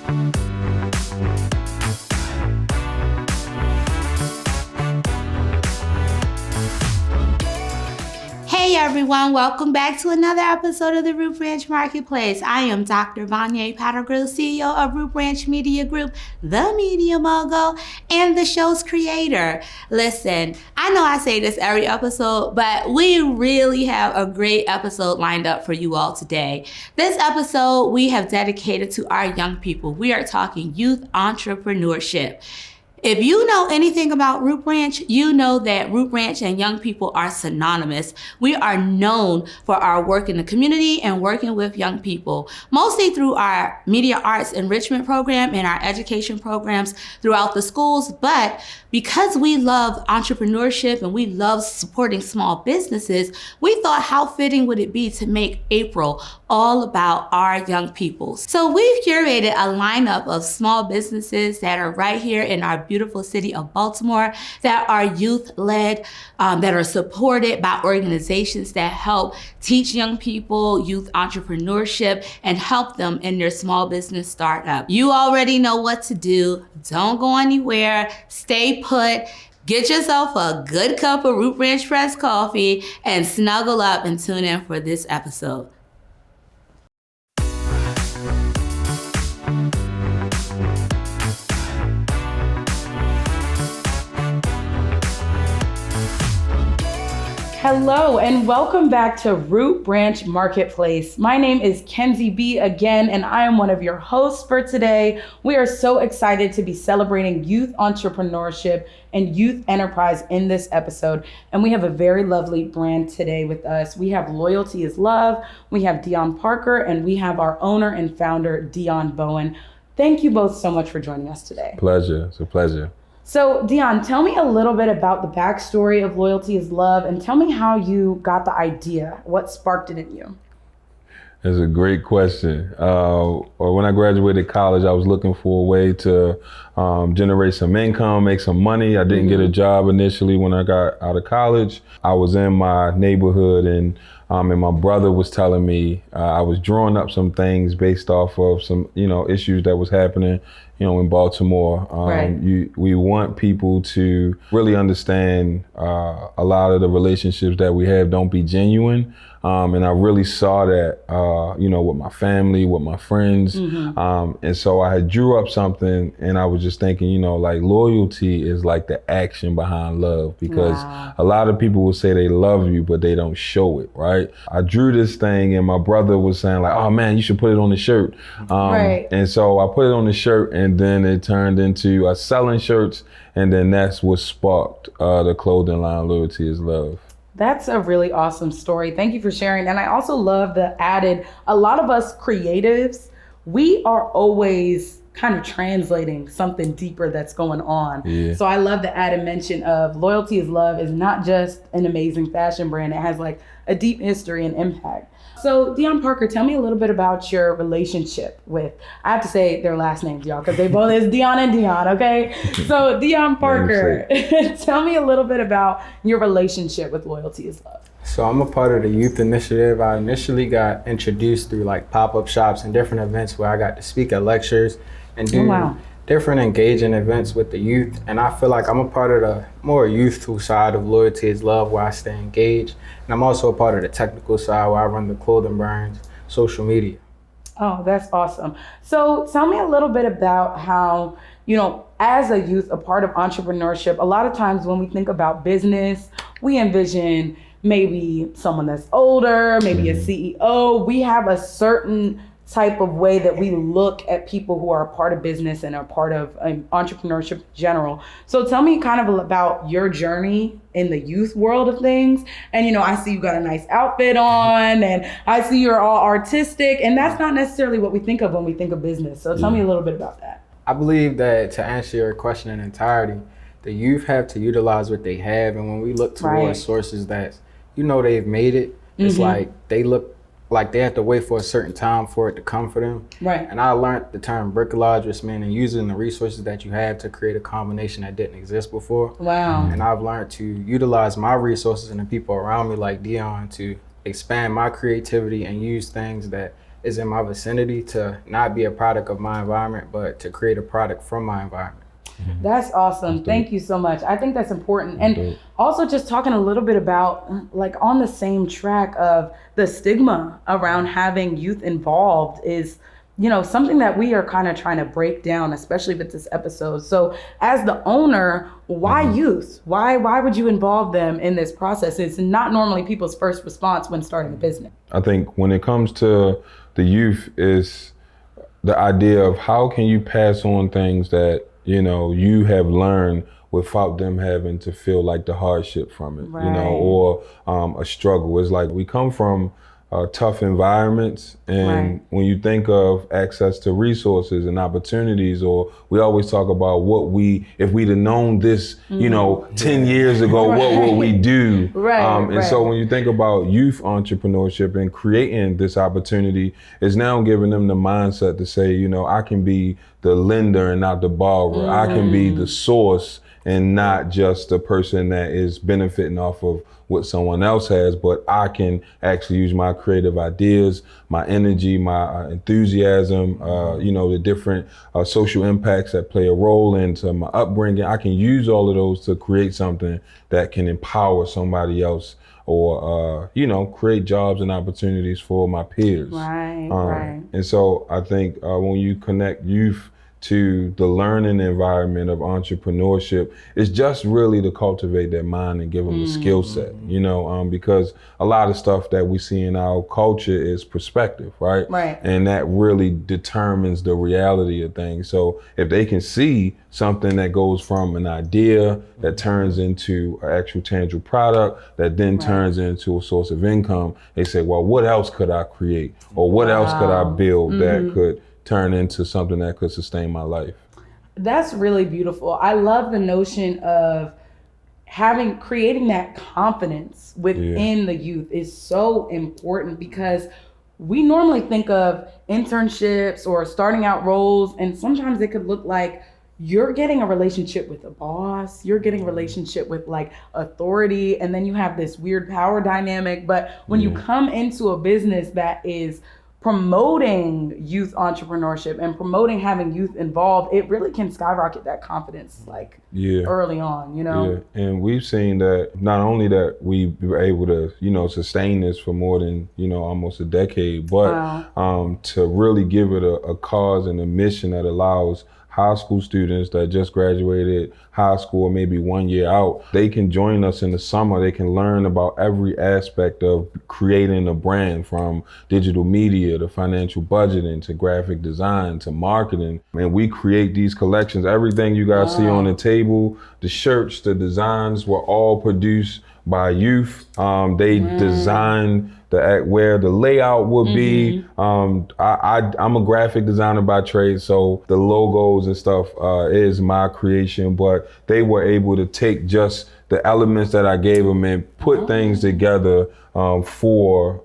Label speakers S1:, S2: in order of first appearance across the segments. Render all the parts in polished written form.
S1: Hey everyone, welcome back to another episode of the Root Branch Marketplace. I am Dr. Vanya Pattergrill, CEO of Root Branch Media Group, the media mogul, and the show's creator. Listen, I know I say this every episode, but we really have a great episode lined up for you all today. This episode we have dedicated to our young people. We are talking youth entrepreneurship. If you know anything about Root Branch, you know that Root Branch and young people are synonymous. We are known for our work in the community and working with young people, mostly through our media arts enrichment program and our education programs throughout the schools. But because we love entrepreneurship and we love supporting small businesses, we thought how fitting would it be to make April all about our young people. So we've curated a lineup of small businesses that are right here in our beautiful city of Baltimore, that are youth-led, that are supported by organizations that help teach young people youth entrepreneurship and help them in their small business startup. You already know what to do. Don't go anywhere. Stay put. Get yourself a good cup of Root Branch Press coffee and snuggle up and tune in for this episode.
S2: Hello and welcome back to Root Branch Marketplace. My name is Kenzie B again, and I am one of your hosts for today. We are so excited to be celebrating youth entrepreneurship and youth enterprise in this episode. And we have a very lovely brand today with us. We have Loyalty is Love, we have Dion Parker, and we have our owner and founder, Dion Bowen. Thank you both so much for joining us today.
S3: Pleasure. It's a pleasure.
S2: So Dion, tell me a little bit about the backstory of Loyalty is Love and tell me how you got the idea. What sparked it in you?
S3: That's a great question. When I graduated college, I was looking for a way to generate some income, make some money. I didn't get a job initially when I got out of college. I was in my neighborhood and my brother was telling me I was drawing up some things based off of some, issues that was happening, in Baltimore.
S2: Right.
S3: We want people to really understand a lot of the relationships that we have don't be genuine. And I really saw that, with my family, with my friends. And so I had drew up something and I was just thinking, like loyalty is like the action behind love, because a lot of people will say they love you, but they don't show it, right? I drew this thing and my brother was saying like, oh man, you should put it on the shirt.
S2: Right.
S3: And so I put it on the shirt and then it turned into us selling shirts. And then that's what sparked the clothing line, Loyalty is Love.
S2: That's a really awesome story. Thank you for sharing. And I also love the added, a lot of us creatives, we are always kind of translating something deeper that's going on.
S3: Yeah.
S2: So I love the added mention of Loyalty is Love is not just an amazing fashion brand. It has like a deep history and impact. So Dion Parker, tell me a little bit about your relationship with, I have to say their last names, y'all, because they both is Dion and Dion, okay? So Dion Parker, tell me a little bit about your relationship with Loyalty is Love.
S4: So I'm a part of the youth initiative. I initially got introduced through like pop-up shops and different events where I got to speak at lectures and do different engaging events with the youth. And I feel like I'm a part of the more youthful side of Loyalty is Love, where I stay engaged. And I'm also a part of the technical side where I run the clothing brands, social media.
S2: Oh, that's awesome. So tell me a little bit about how, as a youth, a part of entrepreneurship, a lot of times when we think about business, we envision maybe someone that's older, maybe a CEO. We have a certain type of way that we look at people who are a part of business and are part of entrepreneurship in general. So tell me kind of about your journey in the youth world of things. And, I see you got a nice outfit on and I see you're all artistic, and that's not necessarily what we think of when we think of business. So tell me a little bit about that.
S4: I believe that to answer your question in entirety, the youth have to utilize what they have. And when we look towards sources that, they've made it, it's like they look like they have to wait for a certain time for it to come for them.
S2: Right.
S4: And I learned the term bricolage, which means using the resources that you have to create a combination that didn't exist before.
S2: Wow.
S4: And I've learned to utilize my resources and the people around me like Dion to expand my creativity and use things that is in my vicinity to not be a product of my environment, but to create a product from my environment.
S2: That's awesome. Thank you so much. I think that's important. And also just talking a little bit about, like, on the same track of the stigma around having youth involved is, you know, something that we are kind of trying to break down, especially with this episode. So as the owner, why youth? Why would you involve them in this process? It's not normally people's first response when starting a business.
S3: I think when it comes to the youth is the idea of how can you pass on things that, you know, you have learned without them having to feel like the hardship from it, you know, or a struggle. It's like we come from tough environments, and when you think of access to resources and opportunities, or we always talk about if we'd have known this, you know, 10 years ago, what would we do? So when you think about youth entrepreneurship and creating this opportunity, it's now giving them the mindset to say, you know, I can be the lender and not the borrower. I can be the source and not just the person that is benefiting off of what someone else has, but I can actually use my creative ideas, my energy, my enthusiasm, you know, the different social impacts that play a role into my upbringing. I can use all of those to create something that can empower somebody else, or, you know, create jobs and opportunities for my peers. And so I think when you connect youth to the learning environment of entrepreneurship, it's just really to cultivate their mind and give them a skill set, you know, because a lot of stuff that we see in our culture is perspective, right? And that really determines the reality of things. So if they can see something that goes from an idea that turns into an actual tangible product that then turns into a source of income, they say, well, what else could I create? Or what else could I build that could turn into something that could sustain my life?
S2: That's really beautiful. I love the notion of creating that confidence within the youth is so important, because we normally think of internships or starting out roles, and sometimes it could look like you're getting a relationship with a boss, you're getting a relationship with like authority, and then you have this weird power dynamic. But when you come into a business that is promoting youth entrepreneurship and promoting having youth involved, it really can skyrocket that confidence early on, you know?
S3: And we've seen that not only that we were able to, you know, sustain this for more than, you know, almost a decade, but to really give it a cause and a mission that allows high school students that just graduated high school, maybe 1 year out, they can join us in the summer. They can learn about every aspect of creating a brand, from digital media to financial budgeting to graphic design to marketing. And we create these collections. Everything you guys see on the table, the shirts, the designs were all produced by youth. They designed where the layout would be. I'm a graphic designer by trade, so the logos and stuff is my creation, but they were able to take just the elements that I gave them and put things together for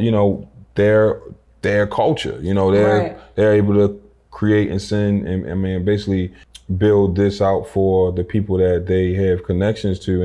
S3: you know, their culture. You know, they're able to create and send and I mean basically build this out for the people that they have connections to,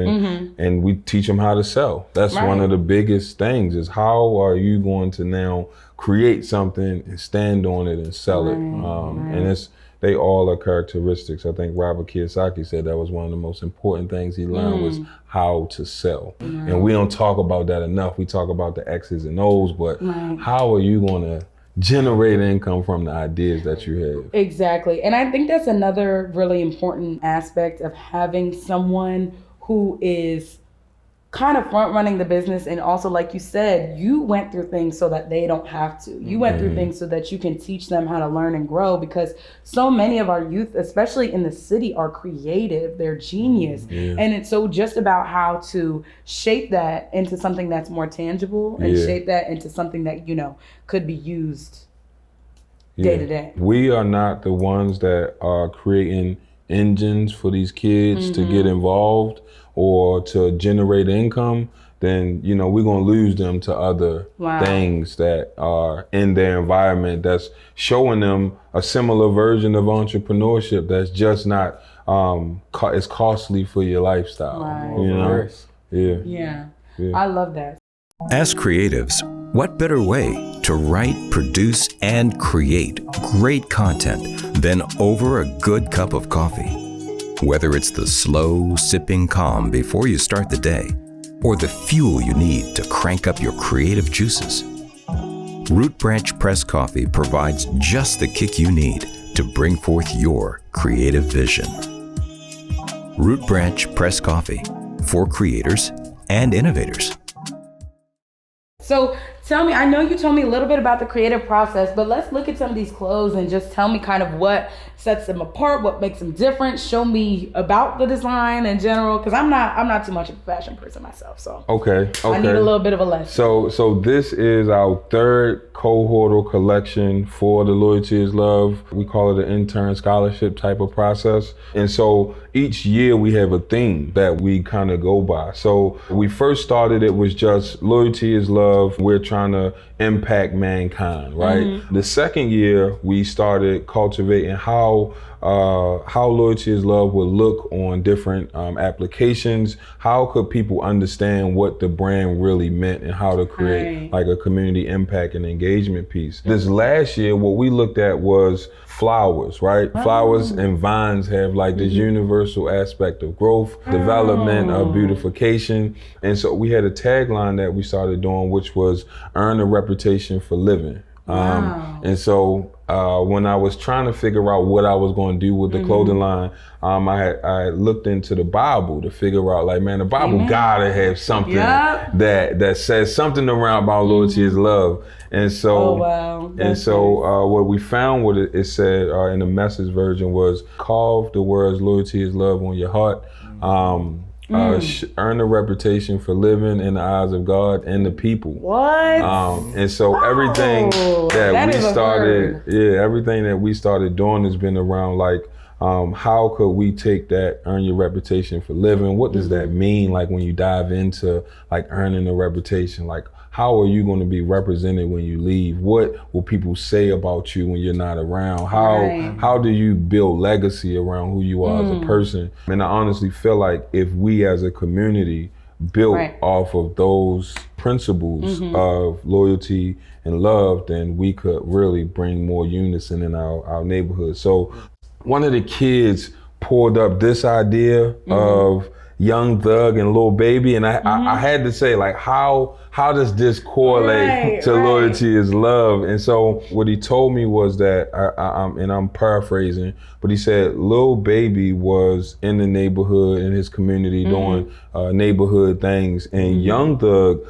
S3: and we teach them how to sell. That's one of the biggest things, is how are you going to now create something and stand on it and sell it. And they all are characteristics. I think Robert Kiyosaki said that was one of the most important things he learned was how to sell. And we don't talk about that enough. We talk about the X's and O's, but how are you going to generate income from the ideas that you have?
S2: Exactly. And I think that's another really important aspect of having someone who is kind of front running the business. And also, like you said, you went through things so that they don't have to. You went through things so that you can teach them how to learn and grow, because so many of our youth, especially in the city, are creative. They're genius. And it's so just about how to shape that into something that's more tangible and shape that into something that, you know, could be used day to day.
S3: We are not the ones that are creating engines for these kids to get involved or to generate income. Then, you know, we're going to lose them to other things that are in their environment that's showing them a similar version of entrepreneurship that's just not it's costly for your lifestyle. You know?
S2: I love that.
S5: As creatives, what better way to write, produce, and create great content than over a good cup of coffee. Whether it's the slow, sipping calm before you start the day, or the fuel you need to crank up your creative juices, Root Branch Press Coffee provides just the kick you need to bring forth your creative vision. Root Branch Press Coffee, for creators and innovators.
S2: So tell me, I know you told me a little bit about the creative process, but let's look at some of these clothes and just tell me kind of what sets them apart, what makes them different. Show me about the design in general, because I'm not too much of a fashion person myself. So
S3: Okay.
S2: I need a little bit of a lesson.
S3: So this is our third cohortal collection for the Loyalty is Love. We call it an intern scholarship type of process. And so each year we have a theme that we kind of go by. So we first started, it was just Loyalty is Love. We're trying to impact mankind, right? The second year we started cultivating how Loyalty is Love would look on different applications. How could people understand what the brand really meant and how to create like a community impact and engagement piece. This last year, what we looked at was flowers, right? Flowers and vines have like this universal aspect of growth, development, of beautification. And so we had a tagline that we started doing, which was earn a reputation for living. And so when I was trying to figure out what I was going to do with the clothing line, I looked into the Bible to figure out, like, man, the Bible gotta have something that says something around about loyalty is love. And so, what we found, what it said in the Message version was, carve the words "loyalty is love" on your heart. Earn a reputation for living in the eyes of God and the people. And so everything that we started, everything that we started doing has been around like, how could we take that earn your reputation for living? What does that mean? Like when you dive into like earning a reputation, like how are you going to be represented when you leave? What will people say about you when you're not around? How do you build legacy around who you are as a person? And I honestly feel like if we as a community built off of those principles of loyalty and love, then we could really bring more unison in our neighborhood. So one of the kids pulled up this idea of Young Thug and Lil Baby, and I had to say, like, how does this correlate to Loyalty is Love? And so what he told me was that, I'm paraphrasing, but he said Lil Baby was in the neighborhood, in his community, doing neighborhood things, and Young Thug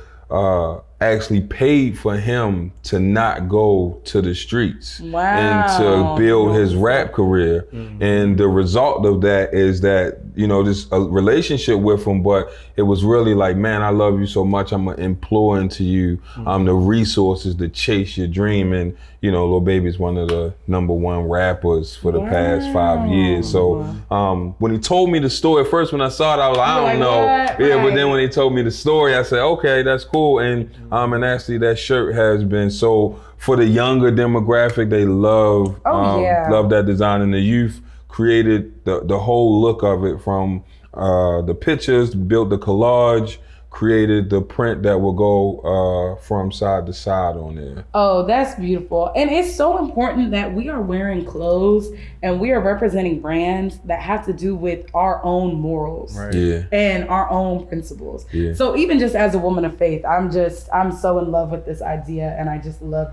S3: actually paid for him to not go to the streets and to build his rap career. And the result of that is that, you know, this relationship with him, but it was really like, man, I love you so much, I'm gonna implore into you the resources to chase your dream. And, you know, Lil Baby's one of the #1 rappers for the past 5 years. So when he told me the story, at first when I saw it, I was like, I don't know. But then when he told me the story, I said, okay, that's cool. And actually that shirt has been so, for the younger demographic, they love that design, and the youth created the whole look of it, from the pictures, built the collage, created the print that will go from side to side on there.
S2: Oh, that's beautiful. And it's so important that we are wearing clothes and we are representing brands that have to do with our own morals and our own principles. So even just as a woman of faith, I'm so in love with this idea, and I just love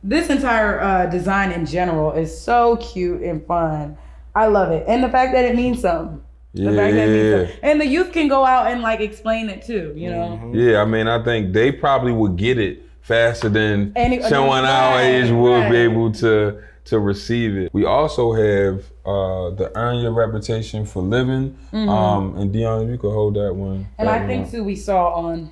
S2: this entire design in general is so cute and fun. I love it. And the fact that it means something. And the youth can go out and like explain it too, you know?
S3: Yeah, I mean, I think they probably would get it faster than someone our age would be able to receive it. We also have the Earn Your Reputation for Living. And Dion, if you could hold that one.
S2: And I think too we saw on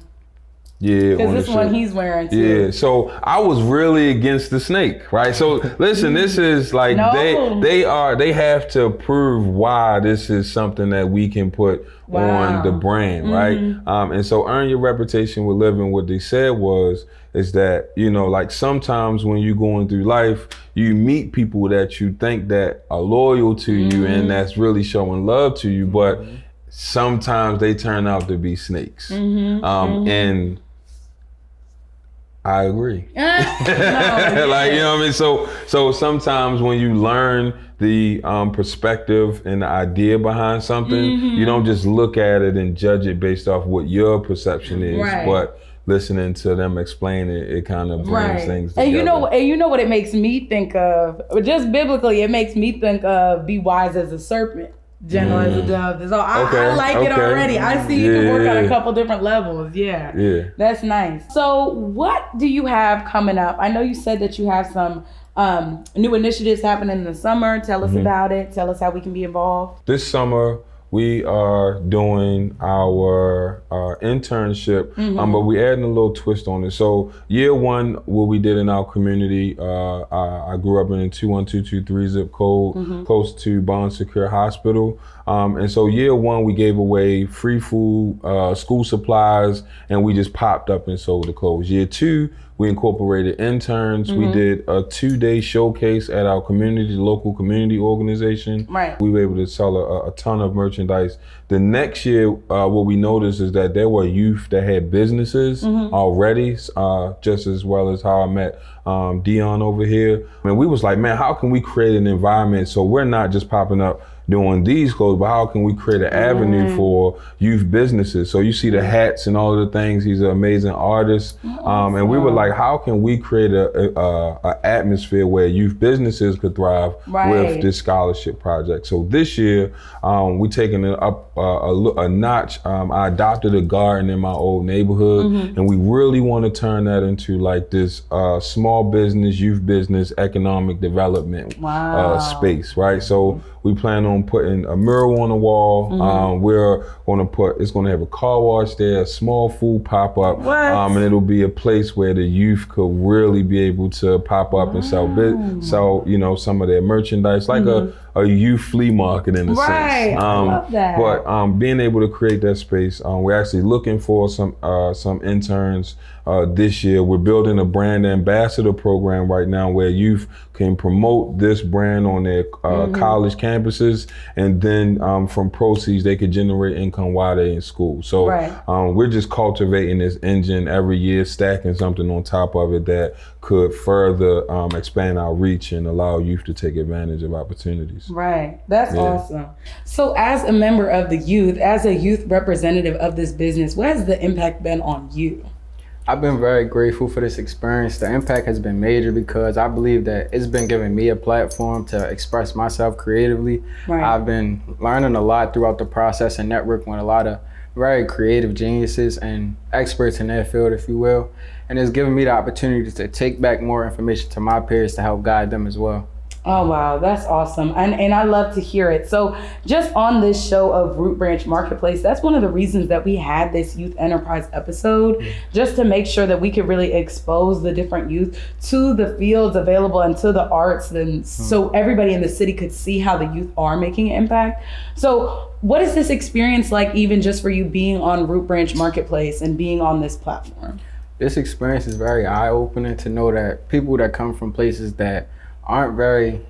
S3: because
S2: this one he's wearing too.
S3: Yeah, so I was really against the snake, right? So listen, this is like they have to prove why this is something that we can put on the brand, right? And so Earn Your Reputation with Living, what they said is that, you know, like sometimes when you're going through life, you meet people that you think that are loyal to you and that's really showing love to you, but sometimes they turn out to be snakes. And I agree. Like, you know what I mean? So sometimes when you learn the perspective and the idea behind something, you don't just look at it and judge it based off what your perception is, but listening to them explain it, it kind of brings things together.
S2: And you know what it makes me think of? Just biblically, it makes me think of be wise as a serpent, gentle as a dove. So I like it already. I see you can work on a couple different levels. Yeah. That's nice. So what do you have coming up? I know you said that you have some new initiatives happening in the summer. Tell us about it. Tell us how we can be involved.
S3: This summer, we are doing our internship, but we adding a little twist on it. So year one, what we did in our community, I grew up in a 21223 zip code, close to Bon Secure Hospital. And so year one, we gave away free food, school supplies, and we just popped up and sold the clothes. Year two, we incorporated interns. We did a 2-day showcase at our local community organization.
S2: Right.
S3: We were able to sell a ton of merchandise. The next year, what we noticed is that there were youth that had businesses already, just as well as how I met Dion over here. I mean, we was like, man, how can we create an environment so we're not just popping up doing these clothes, but how can we create an avenue for youth businesses? So you see the hats and all of the things. He's an amazing artist. And we were like, how can we create a atmosphere where youth businesses could thrive with this scholarship project? So this year, we taking it up a notch. I adopted a garden in my old neighborhood, and we really want to turn that into like this small business, youth business, economic development space, right? So we plan on putting a mural on the wall. We're going to it's going to have a car wash there, a small food pop-up, and it'll be a place where the youth could really be able to pop up and sell, some of their merchandise, like a youth flea market in a sense.
S2: I love that.
S3: But being able to create that space, we're actually looking for some interns this year. We're building a brand ambassador program right now where youth can promote this brand on their college campuses, and then from proceeds they could generate income while they're in school. So we're just cultivating this engine every year, stacking something on top of it that could further expand our reach and allow youth to take advantage of opportunities.
S2: Right. That's awesome. So as a member of the youth, as a youth representative of this business, what has the impact been on you?
S4: I've been very grateful for this experience. The impact has been major because I believe that it's been giving me a platform to express myself creatively. I've been learning a lot throughout the process and networking with a lot of very creative geniuses and experts in their field, if you will. And it's given me the opportunity to take back more information to my peers to help guide them as well.
S2: Oh, wow. That's awesome. And I love to hear it. So just on this show of Root Branch Marketplace, that's one of the reasons that we had this youth enterprise episode, just to make sure that we could really expose the different youth to the fields available and to the arts, and so everybody in the city could see how the youth are making an impact. So what is this experience like, even just for you being on Root Branch Marketplace and being on this platform?
S4: This experience is very eye-opening to know that people that come from places that aren't very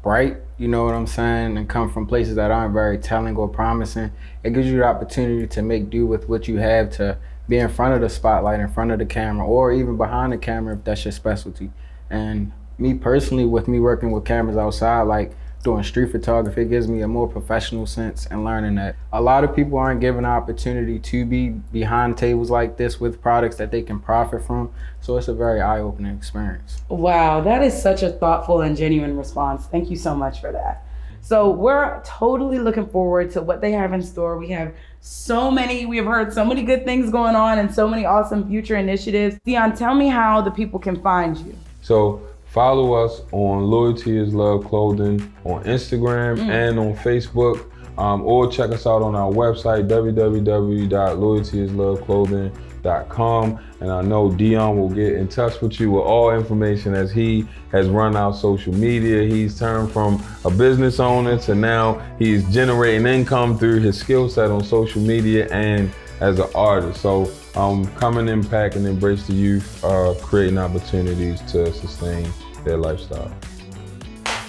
S4: bright, you know what I'm saying, and come from places that aren't very telling or promising, it gives you the opportunity to make do with what you have, to be in front of the spotlight, in front of the camera, or even behind the camera if that's your specialty. And me personally, with me working with cameras outside, like doing street photography, it gives me a more professional sense, and learning that a lot of people aren't given the opportunity to be behind tables like this with products that they can profit from. So it's a very eye-opening experience. Wow,
S2: that is such a thoughtful and genuine response. Thank you so much for that. So we're totally looking forward to what they have in store. We have heard so many good things going on and so many awesome future initiatives. Dion, tell me how the people can find you.
S3: So follow us on Loyalty is Love Clothing on Instagram and on Facebook, or check us out on our website, www.loyaltyisloveclothing.com. And I know Dion will get in touch with you with all information as he has run our social media. He's turned from a business owner to now he's generating income through his skill set on social media and as an artist. So come and impact and embrace the youth, creating opportunities to sustain their lifestyle.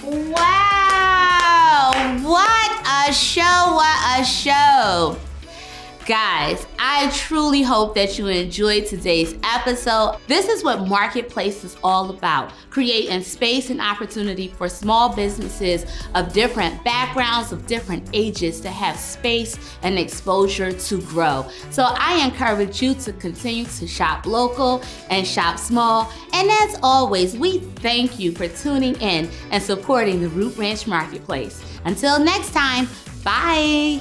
S1: Wow, what a show, what a show. Guys, I truly hope that you enjoyed today's episode. This is what Marketplace is all about, creating space and opportunity for small businesses of different backgrounds, of different ages to have space and exposure to grow. So I encourage you to continue to shop local and shop small. And as always, we thank you for tuning in and supporting the Root Ranch Marketplace. Until next time, bye.